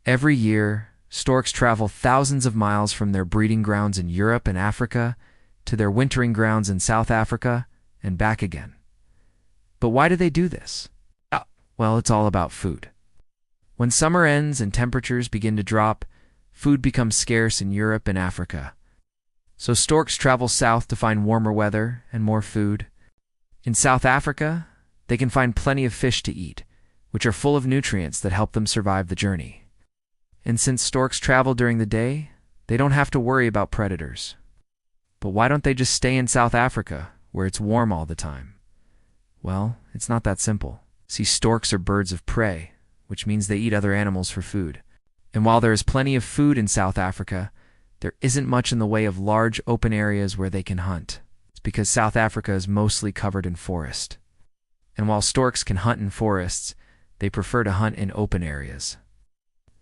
Every year, storks travel thousands of miles from their breeding grounds in Europe and Africa to their wintering grounds in South Africa and back again. But why do they do this? Well, it's all about food. When summer ends and temperatures begin to drop, food becomes scarce in Europe and Africa. So storks travel south to find warmer weather and more food. In South Africa, they can find plenty of fish to eat, which are full of nutrients that help them survive the journey. And since storks travel during the day, they don't have to worry about predators. But why don't they just stay in South Africa, where it's warm all the time? Well, it's not that simple. See, storks are birds of prey, which means they eat other animals for food. And while there is plenty of food in South Africa, there isn't much in the way of large open areas where they can hunt. It's because South Africa is mostly covered in forest. And while storks can hunt in forests, they prefer to hunt in open areas.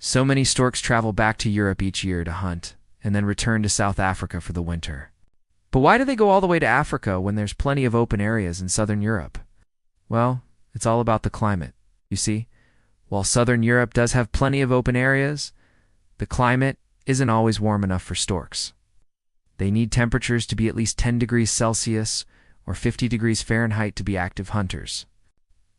So many storks travel back to Europe each year to hunt, and then return to South Africa for the winter. But why do they go all the way to Africa when there's plenty of open areas in southern Europe? Well, it's all about the climate. You see, while southern Europe does have plenty of open areas, the climate isn't always warm enough for storks. They need temperatures to be at least 10 degrees Celsius or 50 degrees Fahrenheit to be active hunters.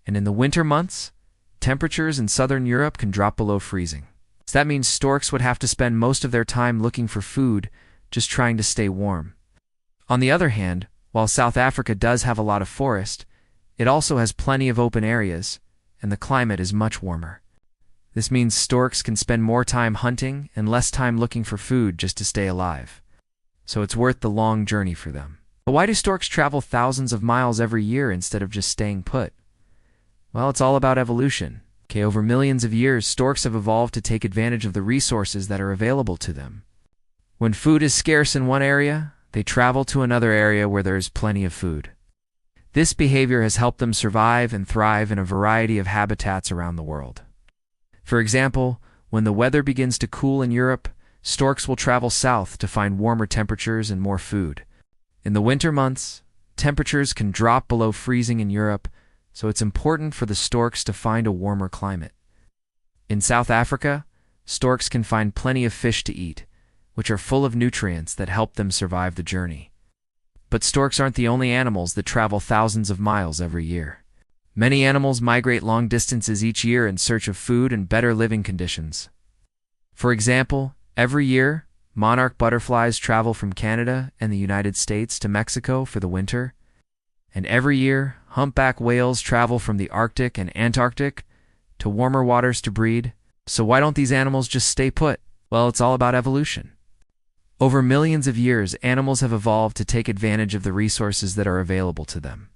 And in the winter months, temperatures in southern Europe can drop below freezing. So that means storks would have to spend most of their time looking for food, just trying to stay warm. On the other hand, while South Africa does have a lot of forest, it also has plenty of open areas, and the climate is much warmer. This means storks can spend more time hunting and less time looking for food just to stay alive. So it's worth the long journey for them. But why do storks travel thousands of miles every year instead of just staying put? Well, it's all about evolution. Over millions of years, storks have evolved to take advantage of the resources that are available to them. When food is scarce in one area, they travel to another area where there is plenty of food. This behavior has helped them survive and thrive in a variety of habitats around the world. For example, when the weather begins to cool in Europe, storks will travel south to find warmer temperatures and more food. In the winter months, temperatures can drop below freezing in Europe, so it's important for the storks to find a warmer climate. In South Africa, storks can find plenty of fish to eat, which are full of nutrients that help them survive the journey. But storks aren't the only animals that travel thousands of miles every year. Many animals migrate long distances each year in search of food and better living conditions. For example, every year, monarch butterflies travel from Canada and the United States to Mexico for the winter. And every year, humpback whales travel from the Arctic and Antarctic to warmer waters to breed. So why don't these animals just stay put? Well, it's all about evolution. Over millions of years, animals have evolved to take advantage of the resources that are available to them.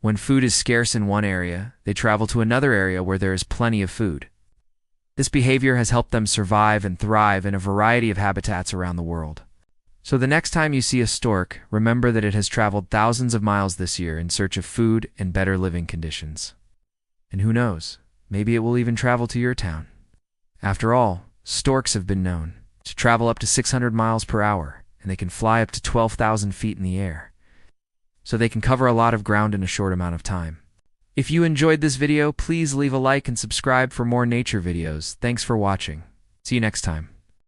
When food is scarce in one area, they travel to another area where there is plenty of food. This behavior has helped them survive and thrive in a variety of habitats around the world. So the next time you see a stork, remember that it has traveled thousands of miles this year in search of food and better living conditions. And who knows, maybe it will even travel to your town. After all, storks have been known to travel up to 600 miles per hour, and they can fly up to 12,000 feet in the air. So they can cover a lot of ground in a short amount of time. If you enjoyed this video, please leave a like and subscribe for more nature videos. Thanks for watching. See you next time.